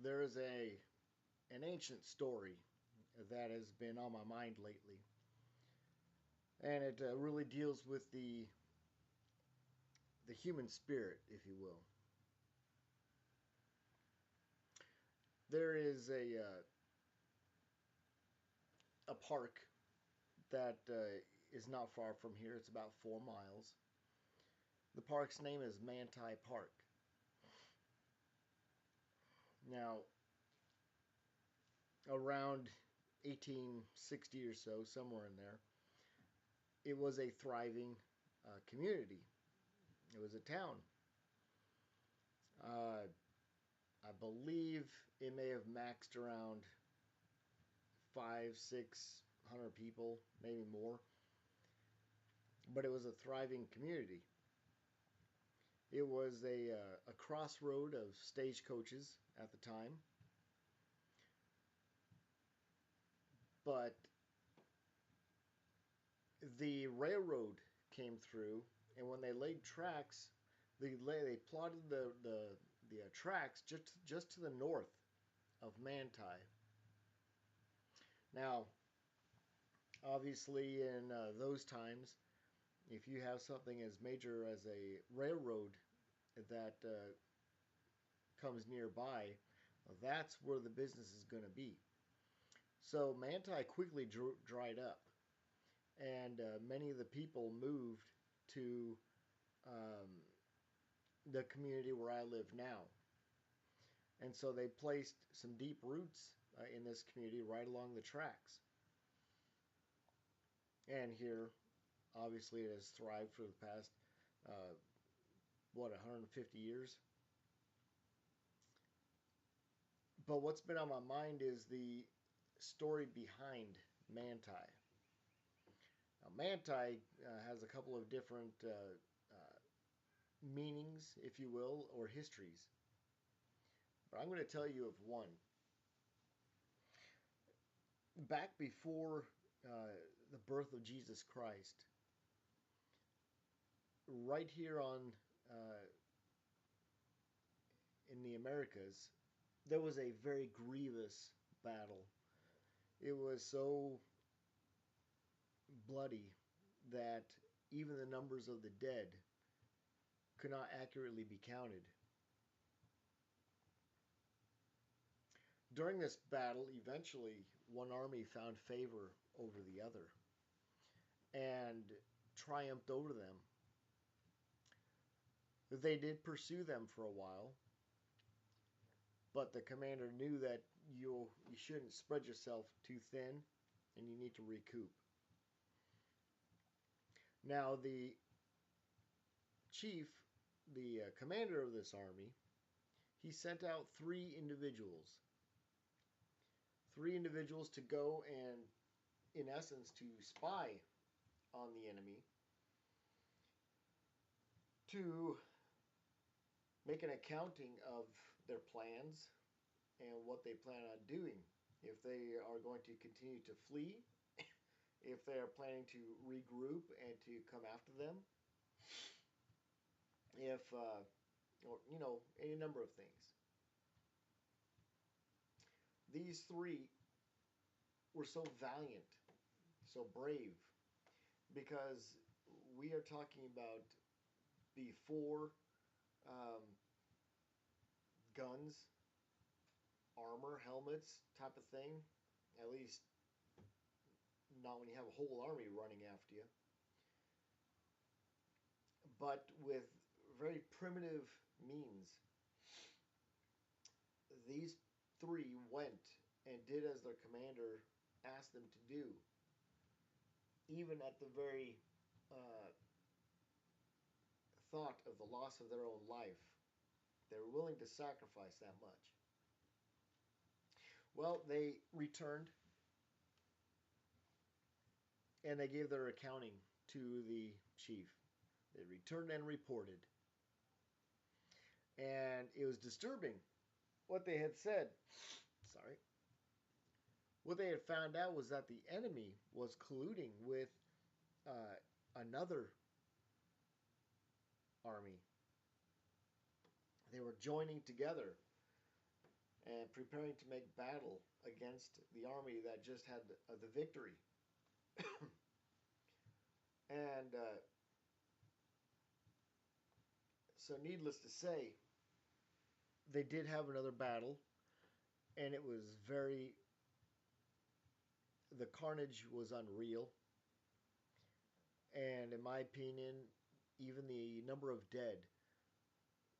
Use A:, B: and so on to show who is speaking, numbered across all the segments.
A: There is an ancient story that has been on my mind lately, and it really deals with the human spirit, if you will. There is a park that is not far from here. It's about 4 miles. The park's name is Manti Park. Now, around 1860 or so, somewhere in there, it was a thriving community. It was a town. Uh, I believe it may have maxed around 600 people, maybe more, but it was a thriving community. It was a crossroad of stagecoaches at the time, but the railroad came through, and when they laid tracks, they plotted the tracks just to the north of Manti. Now, obviously, in those times, if you have something as major as a railroad that comes nearby, that's where the business is going to be. So Manti quickly dried up, and many of the people moved to um, the community where I live now. And so they placed some deep roots in this community right along the tracks. And here, obviously, it has thrived for the past, uh, 150 years. But what's been on my mind is the story behind Manti. Now, Manti has a couple of different meanings, if you will, or histories. But I'm going to tell you of one. Back before the birth of Jesus Christ, right here on uh, in the Americas, there was a very grievous battle. It was so bloody that even the numbers of the dead could not accurately be counted. During this battle, eventually, one army found favor over the other and triumphed over them. They did pursue them for a while, but the commander knew that you shouldn't spread yourself too thin and you need to recoup. Now, the chief, the commander of this army, he sent out three individuals to go and, in essence, to spy on the enemy, to make an accounting of their plans and what they plan on doing. If they are going to continue to flee, if they are planning to regroup and to come after them, if, or, any number of things. These three were so valiant, so brave, because we are talking about before um, guns, armor, helmets type of thing. At least not when you have a whole army running after you. But with very primitive means, these three went and did as their commander asked them to do, even at the very uh, thought of the loss of their own life. They were willing to sacrifice that much. Well, they returned and they gave their accounting to the chief. They returned and reported. And it was disturbing what they had said. Sorry. What they had found out was that the enemy was colluding with uh, another army. They were joining together and preparing to make battle against the army that just had the victory. And so, needless to say, they did have another battle, and it was very, the carnage was unreal. And in my opinion, even the number of dead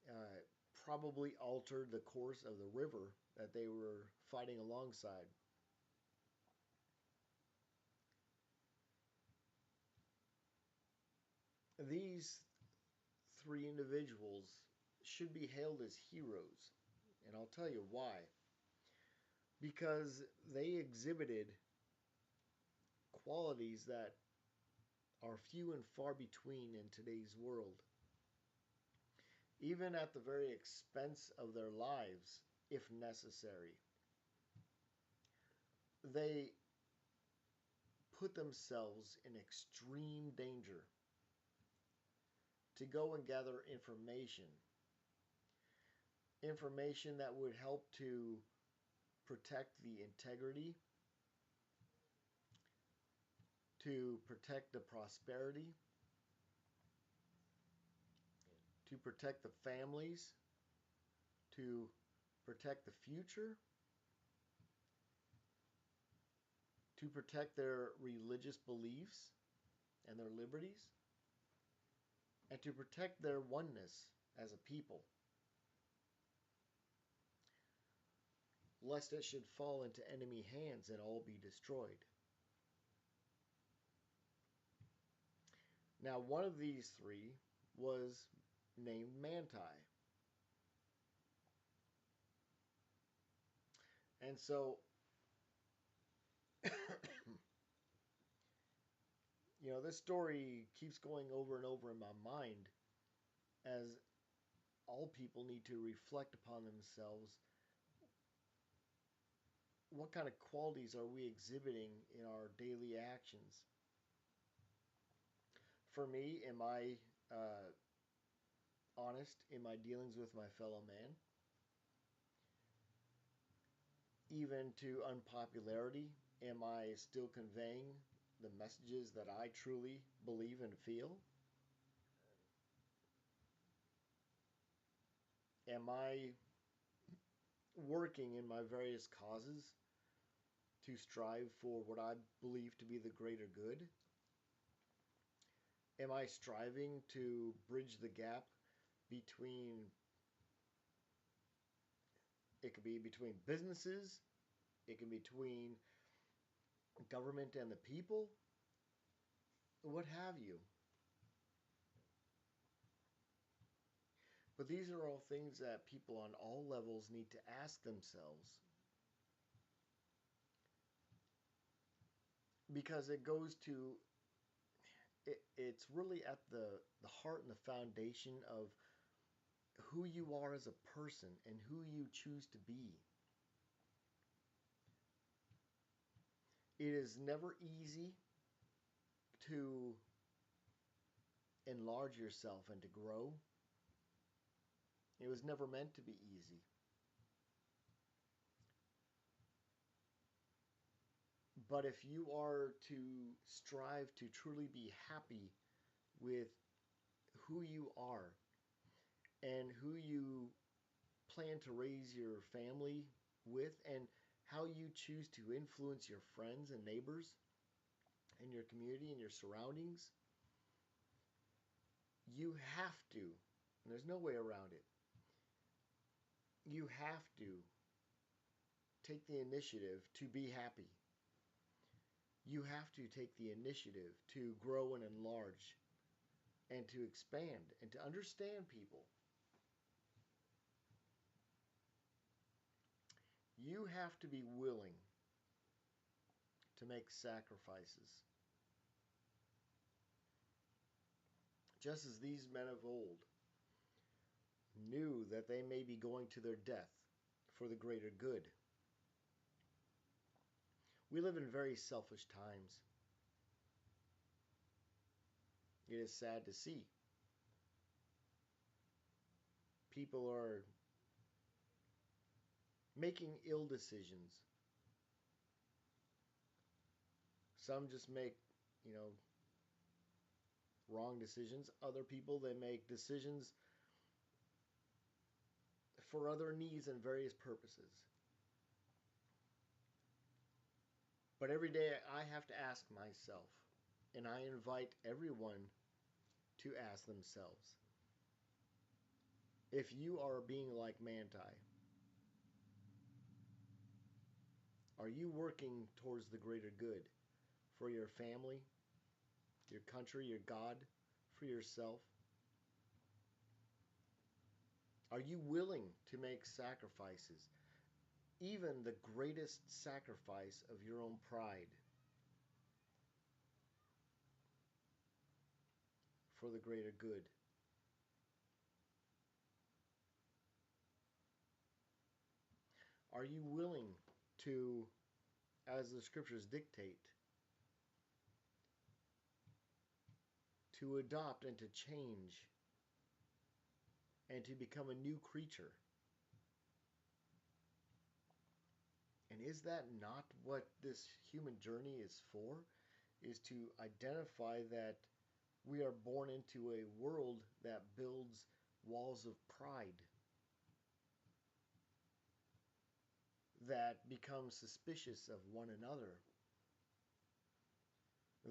A: uh, probably altered the course of the river that they were fighting alongside. These three individuals should be hailed as heroes, and I'll tell you why. Because they exhibited qualities that are few and far between in today's world, even at the very expense of their lives, if necessary. They put themselves in extreme danger to go and gather information that would help to protect the integrity, to protect the prosperity, to protect the families, to protect the future, to protect their religious beliefs and their liberties, and to protect their oneness as a people, lest it should fall into enemy hands and all be destroyed. Now, one of these three was named Manti. And so, this story keeps going over and over in my mind as all people need to reflect upon themselves. What kind of qualities are we exhibiting in our daily actions? For me, am I honest in my dealings with my fellow man? Even to unpopularity, am I still conveying the messages that I truly believe and feel? Am I working in my various causes to strive for what I believe to be the greater good? Am I striving to bridge the gap between, it could be between businesses, it can be between government and the people, what have you? But these are all things that people on all levels need to ask themselves, because it goes to, it's really at the heart and the foundation of who you are as a person and who you choose to be. It is never easy to enlarge yourself and to grow. It was never meant to be easy. But if you are to strive to truly be happy with who you are and who you plan to raise your family with, and how you choose to influence your friends and neighbors and your community and your surroundings, you have to, and there's no way around it, you have to take the initiative to be happy. You have to take the initiative to grow and enlarge and to expand and to understand people. You have to be willing to make sacrifices. Just as these men of old knew that they may be going to their death for the greater good. We live in very selfish times. It is sad to see. People are making ill decisions. Some just make, you know, wrong decisions. Other people, they make decisions for other needs and various purposes. But every day I have to ask myself, and I invite everyone to ask themselves, if you are being like Manti, are you working towards the greater good for your family, your country, your God, for yourself? Are you willing to make sacrifices, even the greatest sacrifice of your own pride, for the greater good? Are you willing to, as the scriptures dictate, to adopt and to change and to become a new creature? And is that not what this human journey is for? Is to identify that we are born into a world that builds walls of pride, that becomes suspicious of one another,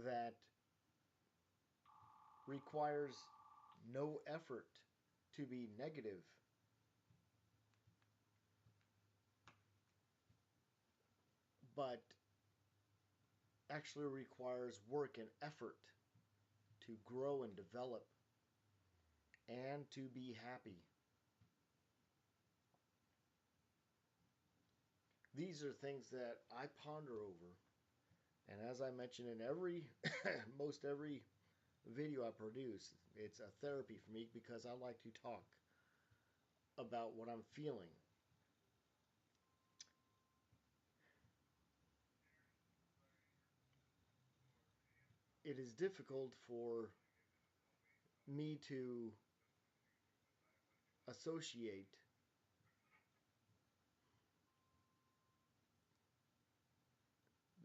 A: that requires no effort to be negative, but actually requires work and effort to grow and develop and to be happy. These are things that I ponder over. And as I mentioned in every, most every video I produce, it's a therapy for me because I like to talk about what I'm feeling. It is difficult for me to associate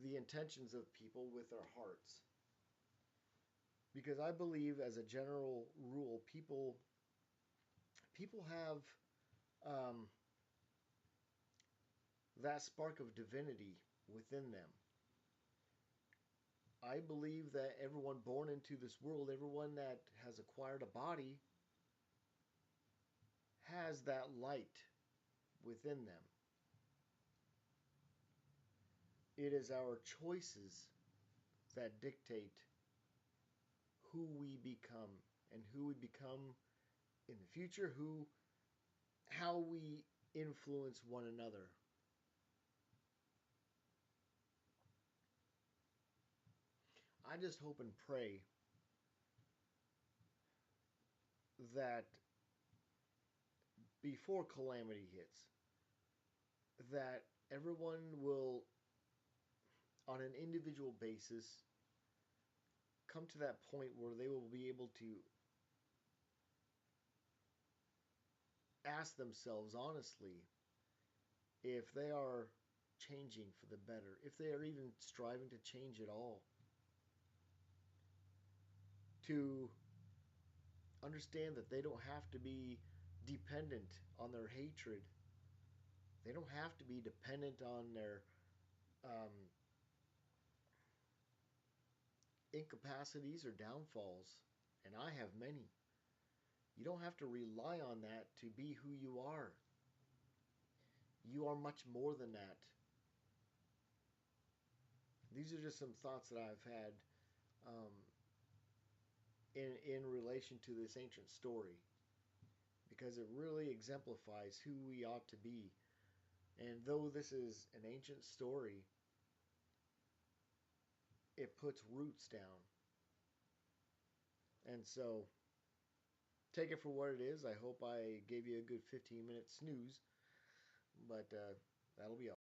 A: the intentions of people with their hearts. Because I believe, as a general rule, people have um, that spark of divinity within them. I believe that everyone born into this world, everyone that has acquired a body, has that light within them. It is our choices that dictate who we become and who we become in the future, how we influence one another. I just hope and pray that before calamity hits, that everyone will, on an individual basis, come to that point where they will be able to ask themselves honestly if they are changing for the better, if they are even striving to change at all, to understand that they don't have to be dependent on their hatred. They don't have to be dependent on their um, incapacities or downfalls. And I have many. You don't have to rely on that to be who you are. You are much more than that. These are just some thoughts that I've had um, in relation to this ancient story because it really exemplifies who we ought to be. And though this is an ancient story, it puts roots down. And so take it for what it is. I hope I gave you a good 15-minute snooze, but that'll be all.